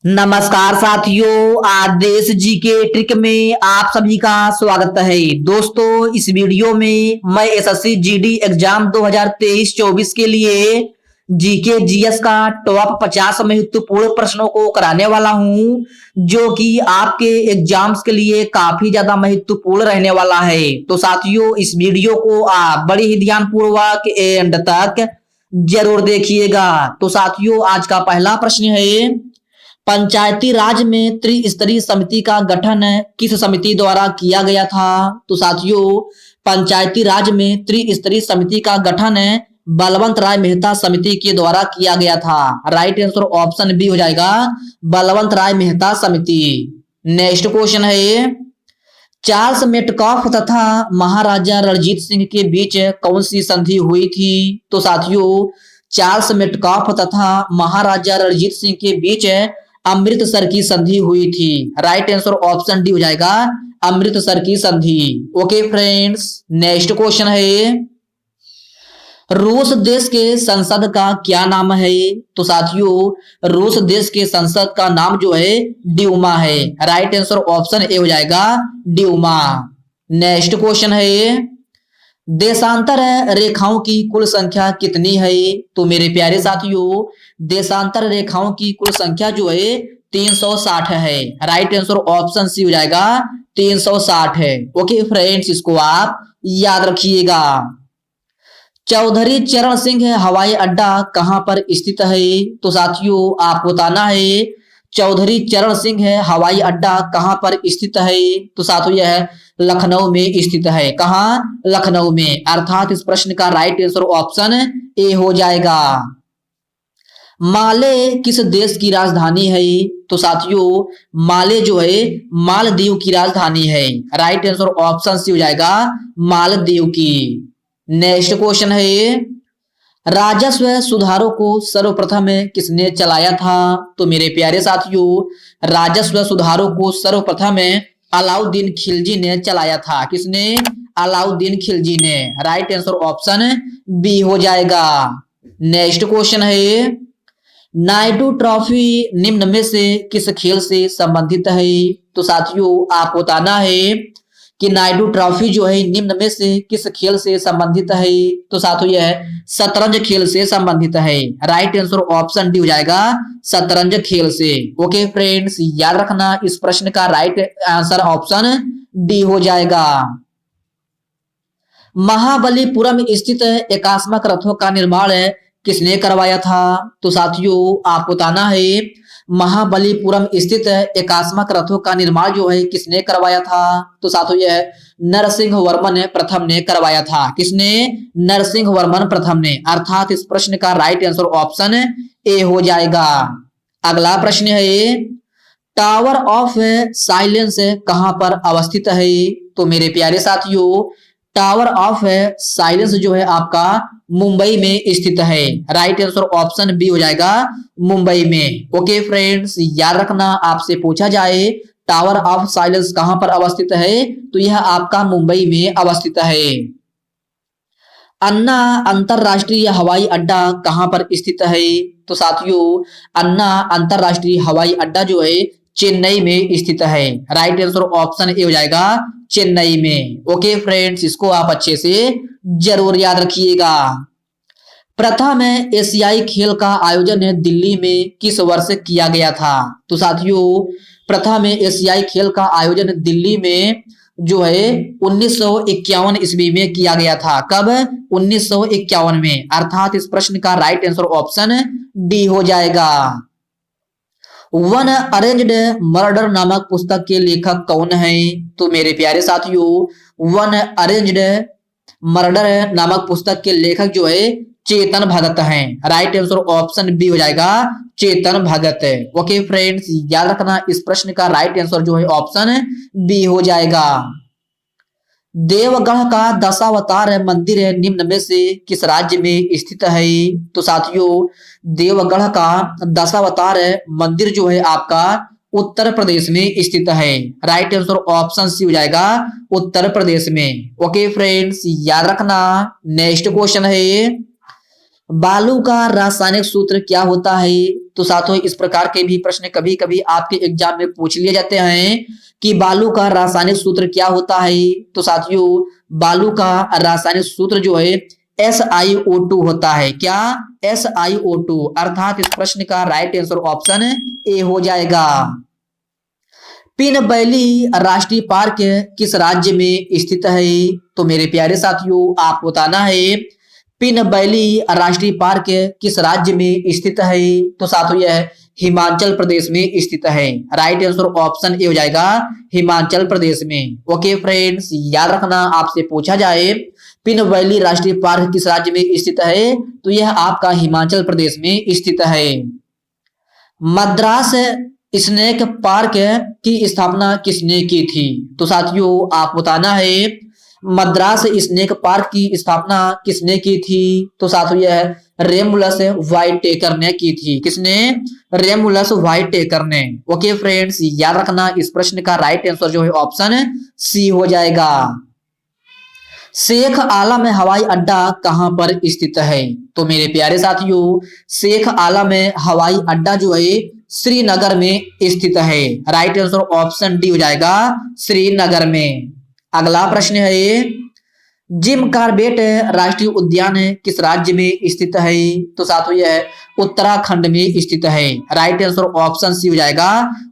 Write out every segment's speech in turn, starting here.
नमस्कार साथियों, आज देश जी के ट्रिक में आप सभी का स्वागत है। दोस्तों, इस वीडियो में मैं एसएससी जीडी एग्जाम 2023-24 के लिए जीके जीएस का टॉप 50 महत्वपूर्ण प्रश्नों को कराने वाला हूं, जो कि आपके एग्जाम्स के लिए काफी ज्यादा महत्वपूर्ण रहने वाला है। तो साथियों, इस वीडियो को आप बड़ी ही ध्यानपूर्वक एंड तक जरूर देखिएगा। तो साथियों, आज का पहला प्रश्न है, पंचायती राज में त्रिस्तरीय समिति का गठन किस समिति द्वारा किया गया था? तो साथियों, पंचायती राज में त्रिस्तरीय समिति का गठन बलवंत राय मेहता समिति के द्वारा किया गया था। राइट आंसर ऑप्शन बी हो जाएगा, बलवंत राय मेहता समिति। नेक्स्ट क्वेश्चन है, चार्ल्स मेटकॉफ तथा महाराजा रणजीत सिंह के बीच कौन सी संधि हुई थी? तो साथियों, चार्ल्स मेटकॉफ तथा महाराजा रणजीत सिंह के बीच अमृतसर की संधि हुई थी। राइट आंसर ऑप्शन डी हो जाएगा, अमृतसर की संधि। ओके फ्रेंड्स, नेक्स्ट क्वेश्चन है, रूस देश के संसद का क्या नाम है? तो साथियों, रूस देश के संसद का नाम जो है ड्यूमा है। राइट आंसर ऑप्शन ए हो जाएगा, ड्यूमा। नेक्स्ट क्वेश्चन है, देशांतर रेखाओं की कुल संख्या कितनी है? तो मेरे प्यारे साथियों, देशांतर रेखाओं की कुल संख्या जो है 360 है। राइट आंसर ऑप्शन सी हो जाएगा, 360 है। ओके फ्रेंड्स, इसको आप याद रखिएगा। चौधरी चरण सिंह हवाई अड्डा कहां पर स्थित है? तो साथियों, आपको बताना है चौधरी चरण सिंह हवाई अड्डा कहां पर स्थित है? तो साथियों, यह लखनऊ में स्थित है। कहां? लखनऊ में। अर्थात इस प्रश्न का राइट आंसर ऑप्शन ए हो जाएगा। माले किस देश की राजधानी है? तो साथियों, माले जो है मालदीव की राजधानी है। राइट आंसर ऑप्शन सी हो जाएगा, मालदीव की। नेक्स्ट क्वेश्चन है, राजस्व सुधारों को सर्वप्रथम किसने चलाया था? तो मेरे प्यारे साथियों, राजस्व सुधारों को सर्वप्रथम अलाउद्दीन खिलजी ने चलाया था। किसने? अलाउद्दीन खिलजी ने। राइट आंसर ऑप्शन बी हो जाएगा। नेक्स्ट क्वेश्चन है, नायडू ट्रॉफी निम्न में से किस खेल से संबंधित है? तो साथियों, आपको बताना है कि नायडू ट्रॉफी जो है निम्न में से किस खेल से संबंधित है? तो साथियों, यह शतरंज खेल से संबंधित है। राइट आंसर ऑप्शन डी हो जाएगा, शतरंज खेल से। ओके फ्रेंड्स, याद रखना इस प्रश्न का राइट आंसर ऑप्शन डी हो जाएगा। महाबलीपुरम स्थित एकात्मक रथों का निर्माण किसने करवाया था? तो साथियों, आपको बताना है महाबलीपुरम स्थित एकात्मक रथों का निर्माण जो है किसने करवाया था? तो साथियों, यह नरसिंह वर्मन प्रथम ने करवाया था। किसने? नरसिंह वर्मन प्रथम ने। अर्थात इस प्रश्न का राइट आंसर ऑप्शन ए हो जाएगा। अगला प्रश्न है, टावर ऑफ साइलेंस कहां पर अवस्थित है? तो मेरे प्यारे साथियों, टावर ऑफ साइलेंस जो है आपका मुंबई में स्थित है। राइट आंसर ऑप्शन बी हो जाएगा, मुंबई में। ओके फ्रेंड्स, याद रखना, आपसे पूछा जाए टावर ऑफ साइलेंस कहां पर अवस्थित है, तो यह आपका मुंबई में अवस्थित है। अन्ना अंतरराष्ट्रीय हवाई अड्डा कहां पर स्थित है? तो साथियों, अन्ना अंतरराष्ट्रीय हवाई अड्डा जो है चेन्नई में स्थित है। राइट आंसर ऑप्शन ए हो जाएगा, चेन्नई में। ओके फ्रेंड्स, इसको आप अच्छे से जरूर याद रखिएगा। प्रथम एशियाई खेल का आयोजन दिल्ली में किस वर्ष किया गया था? तो साथियों, प्रथम एशियाई खेल का आयोजन दिल्ली में जो है 1951 ईस्वी में किया गया था। कब? 1951 में। अर्थात इस प्रश्न का राइट आंसर ऑप्शन डी हो जाएगा। वन अरेंज्ड मर्डर नामक पुस्तक के लेखक कौन है? तो मेरे प्यारे साथियों, वन अरेंज्ड मर्डर नामक पुस्तक के लेखक जो है चेतन भगत हैं। राइट आंसर ऑप्शन बी हो जाएगा, चेतन भगत। ओके फ्रेंड्स, याद रखना इस प्रश्न का राइट आंसर जो है ऑप्शन बी हो जाएगा। देवगढ़ का दशावतार मंदिर निम्न में से किस राज्य में स्थित है? तो साथियों, देवगढ़ का दशावतार मंदिर जो है आपका उत्तर प्रदेश में स्थित है। राइट आंसर ऑप्शन सी हो जाएगा, उत्तर प्रदेश में। ओके फ्रेंड्स, याद रखना। नेक्स्ट क्वेश्चन है, बालू का रासायनिक सूत्र क्या होता है? तो साथियों इस प्रकार के भी प्रश्न कभी कभी आपके एग्जाम में पूछ लिए जाते हैं कि बालू का रासायनिक सूत्र क्या होता है। तो साथियों बालू का रासायनिक सूत्र जो है SiO2 होता है। क्या? SiO2। अर्थात इस प्रश्न का राइट आंसर ऑप्शन ए हो जाएगा। पिन वैली राष्ट्रीय पार्क किस राज्य में स्थित है? तो मेरे प्यारे साथियों आप बताना है पिन वैली राष्ट्रीय पार्क किस राज्य में स्थित है? तो साथियों यह हिमाचल प्रदेश में स्थित है। राइट आंसर ऑप्शन ए हो जाएगा हिमाचल प्रदेश में। ओके फ्रेंड्स, याद रखना आपसे पूछा जाए पिन वैली राष्ट्रीय पार्क किस राज्य में स्थित है, तो यह आपका हिमाचल प्रदेश में स्थित है। मद्रास स्नेक पार्क की स्थापना किसने की थी? तो साथियों आप बताना है मद्रास स्नेक पार्क की स्थापना किसने की थी? तो साथियों यह रेमुलस व्हाइटेकर ने की थी। किसने? रेमुलस व्हाइटेकर ने। ओके फ्रेंड्स, याद रखना इस प्रश्न का राइट आंसर जो है ऑप्शन सी हो जाएगा। शेख आलम हवाई अड्डा कहां पर स्थित है? तो मेरे प्यारे साथियों शेख आलम हवाई अड्डा जो है श्रीनगर में स्थित है। राइट आंसर ऑप्शन डी हो जाएगा श्रीनगर में। अगला प्रश्न है जिम कार्बेट राष्ट्रीय उद्यान किस राज्य में स्थित है? तो साथियों यह उत्तराखंड में स्थित है। राइट आंसर ऑप्शन सी हो जाएगा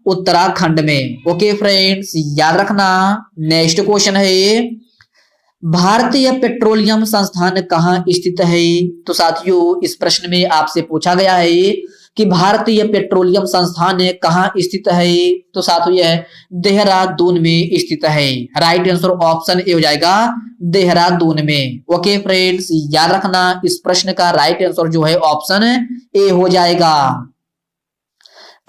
उत्तराखंड में। ओके फ्रेंड्स, याद रखना। नेक्स्ट क्वेश्चन है भारतीय पेट्रोलियम संस्थान कहाँ स्थित है? तो साथियों इस प्रश्न में आपसे पूछा गया है कि भारतीय पेट्रोलियम संस्थान कहाँ स्थित है? तो साथियों यह देहरादून में स्थित है। राइट आंसर ऑप्शन ए हो जाएगा देहरादून में। ओके फ्रेंड्स, याद रखना इस प्रश्न का राइट आंसर जो है ऑप्शन ए हो जाएगा।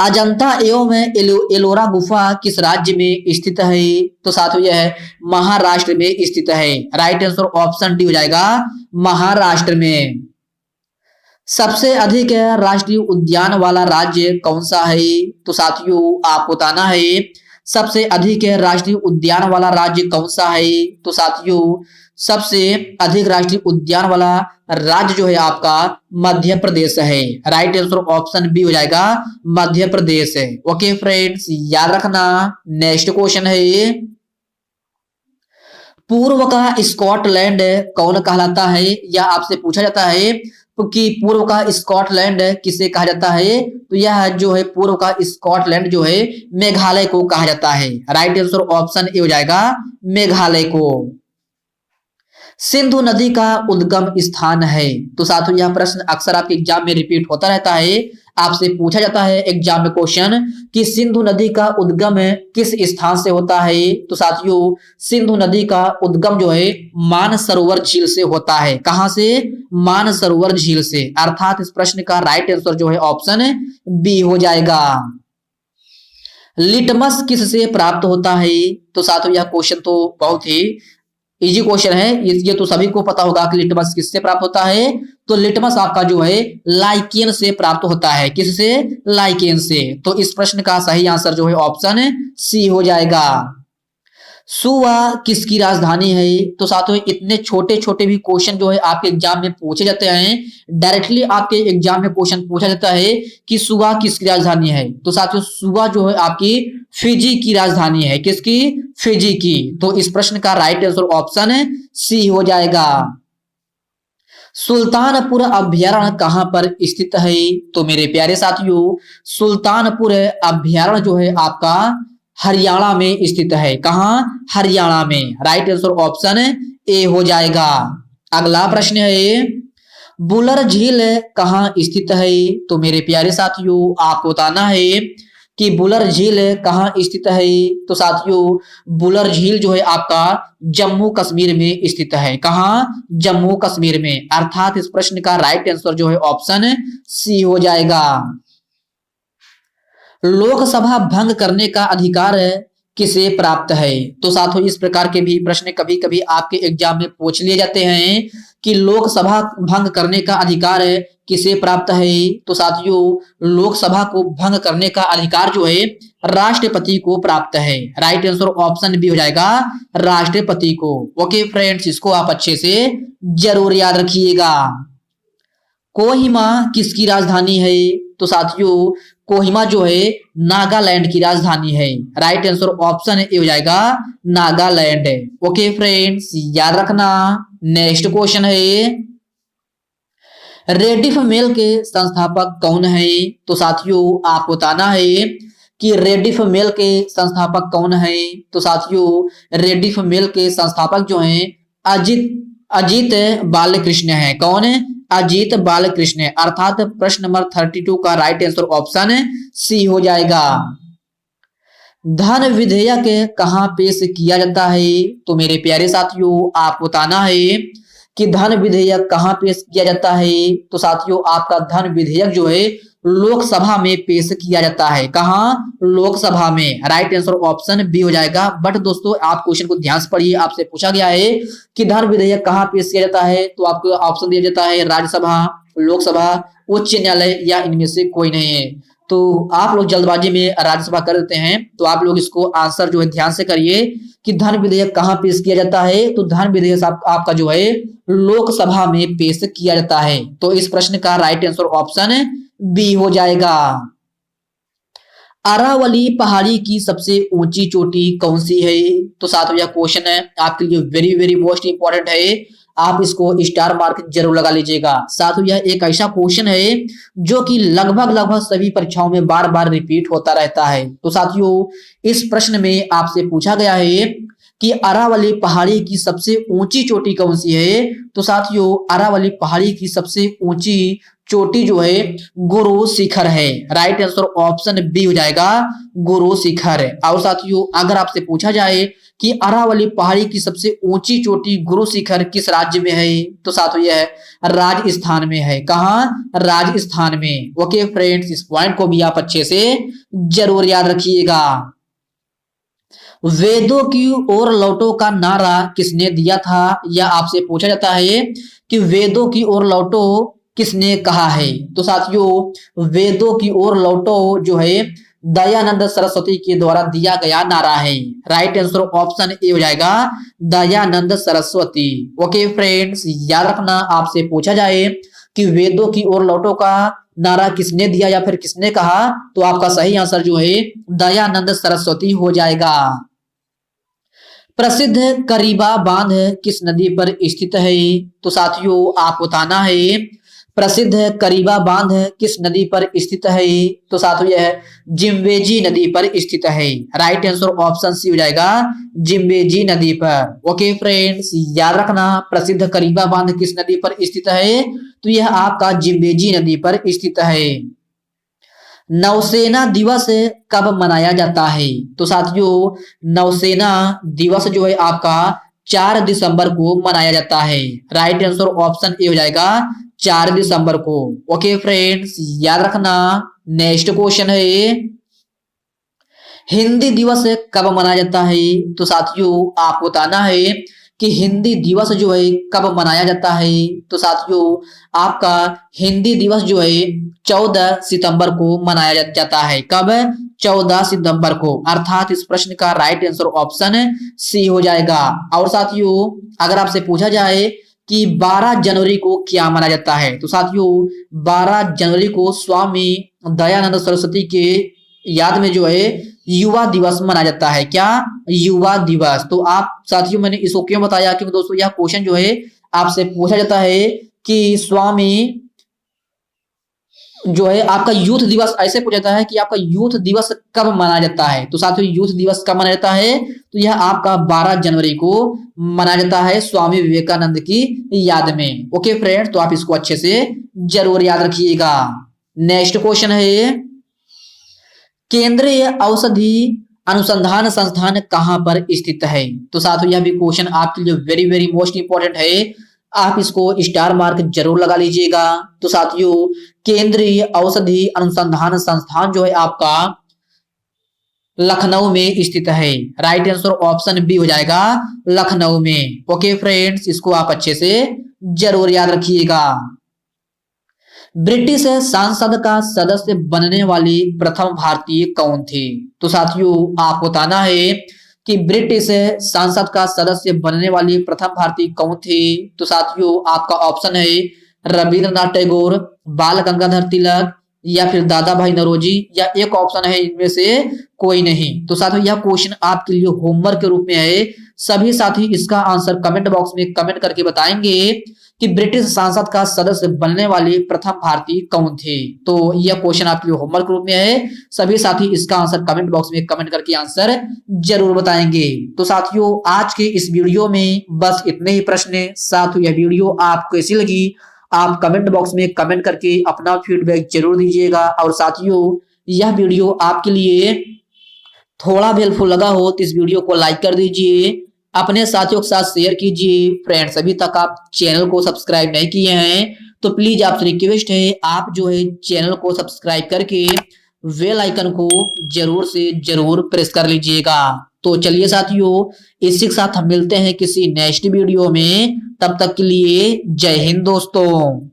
अजंता एवं एलोरा गुफा किस राज्य में स्थित है? तो साथियों यह महाराष्ट्र में स्थित है। राइट आंसर ऑप्शन डी हो जाएगा महाराष्ट्र में। सबसे अधिक राष्ट्रीय उद्यान वाला राज्य कौन सा है? तो साथियों आप बताना है सबसे अधिक राष्ट्रीय उद्यान वाला राज्य कौन सा है? तो साथियों सबसे अधिक राष्ट्रीय उद्यान वाला राज्य जो है आपका मध्य प्रदेश है। राइट आंसर ऑप्शन बी हो जाएगा मध्य प्रदेश है। ओके फ्रेंड्स, याद रखना। नेक्स्ट क्वेश्चन है पूर्व का स्कॉटलैंड कौन कहलाता है? या आपसे पूछा जाता है कि पूर्व का स्कॉटलैंड किसे कहा जाता है? तो यह जो है पूर्व का स्कॉटलैंड जो है मेघालय को कहा जाता है। राइट आंसर ऑप्शन ए हो जाएगा मेघालय को। सिंधु नदी का उद्गम स्थान है? तो साथियों यह प्रश्न अक्सर आपके एग्जाम में रिपीट होता रहता है। आपसे पूछा जाता है एग्जाम में क्वेश्चन कि सिंधु नदी का उद्गम किस स्थान से होता है? तो साथियों सिंधु नदी का उद्गम जो है मानसरोवर झील से होता है। कहां से? मानसरोवर झील से। अर्थात इस प्रश्न का राइट आंसर जो है ऑप्शन बी हो जाएगा। लिटमस किससे प्राप्त होता है? तो साथियों यह क्वेश्चन तो बहुत ही इजी क्वेश्चन है, ये तो सभी को पता होगा कि लिटमस किससे प्राप्त होता है। तो लिटमस आपका जो है लाइकेन से प्राप्त होता है। किससे? लाइकेन से। तो इस प्रश्न का सही आंसर जो है ऑप्शन सी हो जाएगा। सुवा किसकी राजधानी है? तो साथियों इतने छोटे छोटे भी क्वेश्चन जो है आपके एग्जाम में पूछे जाते हैं। डायरेक्टली आपके एग्जाम में क्वेश्चन पूछा जाता है कि सुवा किसकी राजधानी है? तो साथियों सुवा जो है आपकी फिजी की राजधानी है। किसकी? फिजी की। तो इस प्रश्न का राइट आंसर ऑप्शन सी हो जाएगा। सुल्तानपुर अभ्यारण्य कहां पर स्थित है? तो मेरे प्यारे साथियों सुल्तानपुर अभ्यारण्य जो है आपका हरियाणा में स्थित है। कहां? हरियाणा में। राइट आंसर ऑप्शन ए हो जाएगा। अगला प्रश्न है बुलर झील कहां स्थित है? तो मेरे प्यारे साथियों आपको बताना है कि बुलर झील कहां स्थित है। तो साथियों बुलर झील जो है आपका जम्मू कश्मीर में स्थित है। कहां? जम्मू कश्मीर में। अर्थात इस प्रश्न का राइट आंसर जो है ऑप्शन सी हो जाएगा। लोकसभा भंग करने का अधिकार किसे प्राप्त है? तो साथियों इस प्रकार के भी प्रश्न कभी कभी आपके एग्जाम में पूछ लिए जाते हैं कि लोकसभा भंग करने का अधिकार किसे प्राप्त है? तो साथियों लोकसभा को भंग करने का अधिकार जो है राष्ट्रपति को प्राप्त है। राइट आंसर ऑप्शन बी हो जाएगा राष्ट्रपति को। ओके फ्रेंड्स, इसको आप अच्छे से जरूर याद रखिएगा। कोहिमा किसकी राजधानी है? तो साथियों कोहिमा जो है नागालैंड की राजधानी है। राइट आंसर ऑप्शन ए हो जाएगा नागालैंड। ओके फ्रेंड्स, याद रखना। नेक्स्ट क्वेश्चन है, रेडिफ मेल के संस्थापक कौन है? तो साथियों आपको बताना है कि रेडिफ मेल के संस्थापक कौन है। तो साथियों रेडिफ मेल के संस्थापक जो हैं अजीत बालकृष्ण है। कौन है? अजीत बालकृष्ण, अर्थात प्रश्न नंबर 32 का राइट आंसर ऑप्शन सी हो जाएगा। धन विधेयक कहाँ पेश किया जाता है? तो मेरे प्यारे साथियों आपको बताना है कि धन विधेयक कहाँ पेश किया जाता है। तो साथियों आपका धन विधेयक जो है लोकसभा में पेश किया जाता है। कहाँ? लोकसभा में। राइट आंसर ऑप्शन बी हो जाएगा। बट दोस्तों आप क्वेश्चन को ध्यान से पढ़िए, आपसे पूछा गया है कि धन विधेयक कहाँ पेश किया जाता है, तो आपको ऑप्शन दिया जाता है राज्यसभा, लोकसभा, उच्च न्यायालय या इनमें से कोई नहीं है। तो आप लोग जल्दबाजी में राज्यसभा कर देते हैं, तो आप लोग इसको आंसर जो है ध्यान से करिए कि धन विधेयक कहाँ पेश किया जाता है। तो धन विधेयक आपका जो है लोकसभा में पेश किया जाता है। तो इस प्रश्न का राइट आंसर ऑप्शन बी हो जाएगा। अरावली पहाड़ी की सबसे ऊंची चोटी कौन सी है? तो साथियों यह क्वेश्चन है आपके लिए वेरी वेरी मोस्ट इंपॉर्टेंट है, आप इसको स्टार मार्क जरूर लगा लीजिएगा। साथियों यह एक ऐसा क्वेश्चन है जो कि लगभग सभी परीक्षाओं में बार बार रिपीट होता रहता है। तो साथियों इस प्रश्न में आपसे पूछा गया है कि अरावली पहाड़ी की सबसे ऊंची चोटी कौन सी है? तो साथियों अरावली पहाड़ी की सबसे ऊंची चोटी जो है गुरु शिखर है। राइट आंसर ऑप्शन बी हो जाएगा गुरु शिखर। और साथियों अगर आपसे पूछा जाए कि अरावली पहाड़ी की सबसे ऊंची चोटी गुरु शिखर किस राज्य में है? तो साथियों यह राजस्थान में है। कहाँ? राजस्थान में। ओके फ्रेंड्स, इस पॉइंट को भी आप अच्छे से जरूर याद रखिएगा। वेदों की ओर लौटो का नारा किसने दिया था? यह आपसे पूछा जाता है कि वेदों की ओर लौटो किसने कहा है? तो साथियों वेदों की ओर लौटो जो है दयानंद सरस्वती के द्वारा दिया गया नारा है। राइट आंसर ऑप्शन ए हो जाएगा दयानंद सरस्वती। ओके फ्रेंड्स, याद रखना, आपसे पूछा जाए कि वेदों की ओर लौटो का नारा किसने दिया या फिर किसने कहा, तो आपका सही आंसर जो है दयानंद सरस्वती हो जाएगा। प्रसिद्ध करीबा बांध किस नदी पर स्थित है? तो साथियों आप बताना है प्रसिद्ध करीबा बांध किस नदी पर स्थित है? तो साथियों यह जिम्बेजी नदी पर स्थित है। राइट आंसर ऑप्शन सी हो जाएगा जिम्बेजी नदी पर। ओके फ्रेंड्स, याद रखना प्रसिद्ध करीबा बांध किस नदी पर स्थित है? तो यह आपका जिम्बेजी नदी पर स्थित है। नौसेना दिवस कब मनाया जाता है? तो साथियों नौसेना दिवस जो है आपका 4 दिसंबर को मनाया जाता है। राइट आंसर ऑप्शन ए हो जाएगा 4 दिसंबर को। ओके फ्रेंड्स, याद रखना। नेक्स्ट क्वेश्चन है, हिंदी दिवस कब मनाया जाता है? तो साथियों आपको बताना है कि हिंदी दिवस जो है कब मनाया जाता है। तो साथियों आपका हिंदी दिवस जो है 14 सितंबर को मनाया जाता है। कब? 14 सितंबर को। अर्थात इस प्रश्न का राइट आंसर ऑप्शन सी हो जाएगा। और साथियों अगर आपसे पूछा जाए कि 12 जनवरी को क्या मनाया जाता है, तो साथियों 12 जनवरी को स्वामी दयानंद सरस्वती के याद में जो है युवा दिवस मनाया जाता है। क्या? युवा दिवस। तो आप साथियों मैंने इसको क्यों बताया, क्योंकि दोस्तों यह क्वेश्चन जो है आपसे पूछा जाता है कि स्वामी जो है आपका यूथ दिवस ऐसे पूछा जाता है कि आपका यूथ दिवस कब मनाया जाता है। तो साथियों यूथ दिवस कब मनाया जाता है? तो यह आपका 12 जनवरी को मनाया जाता है स्वामी विवेकानंद की याद में। ओके फ्रेंड्स, तो आप इसको अच्छे से जरूर याद रखिएगा। नेक्स्ट क्वेश्चन है, केंद्रीय औषधि अनुसंधान संस्थान कहां पर स्थित है? तो साथियों यह भी क्वेश्चन आपके लिए वेरी वेरी मोस्ट इंपॉर्टेंट है, आप इसको स्टार मार्क जरूर लगा लीजिएगा। तो साथियों केंद्रीय औषधि अनुसंधान संस्थान जो है आपका लखनऊ में स्थित है। राइट आंसर ऑप्शन बी हो जाएगा लखनऊ में। ओके फ्रेंड्स, इसको आप अच्छे से जरूर याद रखिएगा। ब्रिटिश संसद का सदस्य बनने वाली प्रथम भारतीय कौन थी? तो साथियों आपको बताना है कि ब्रिटिश संसद का सदस्य बनने वाली प्रथम भारतीय कौन थी? तो साथियों आपका ऑप्शन है रविंद्रनाथ टैगोर, बाल गंगाधर तिलक या फिर दादा भाई नौरोजी, या एक ऑप्शन है इनमें से कोई नहीं। तो साथियों यह क्वेश्चन आपके लिए होमवर्क के रूप में है। सभी साथी इसका आंसर कमेंट बॉक्स में कमेंट करके बताएंगे कि ब्रिटिश संसद का सदस्य बनने वाले प्रथम भारतीय कौन थे। तो यह क्वेश्चन आपके लिए होमवर्क के रूप में है। सभी साथी इसका आंसर कमेंट बॉक्स में कमेंट करके आंसर जरूर बताएंगे। तो साथियों आज के इस वीडियो में बस इतने ही प्रश्न। साथियों यह वीडियो आपको कैसी लगी आप कमेंट बॉक्स में कमेंट करके अपना फीडबैक जरूर दीजिएगा। और साथियों यह वीडियो आपके लिए थोड़ा भी हेल्पफुल लगा हो तो इस वीडियो को लाइक कर दीजिए, अपने साथियों के साथ शेयर कीजिए। फ्रेंड्स अभी तक आप चैनल को सब्सक्राइब नहीं किए हैं तो प्लीज आपसे रिक्वेस्ट है आप जो है चैनल को सब्सक्राइब करके बेल आइकन को जरूर से जरूर प्रेस कर लीजिएगा। तो चलिए साथियों इसी के साथ हम मिलते हैं किसी नेक्स्ट वीडियो में। तब तक के लिए जय हिंद दोस्तों।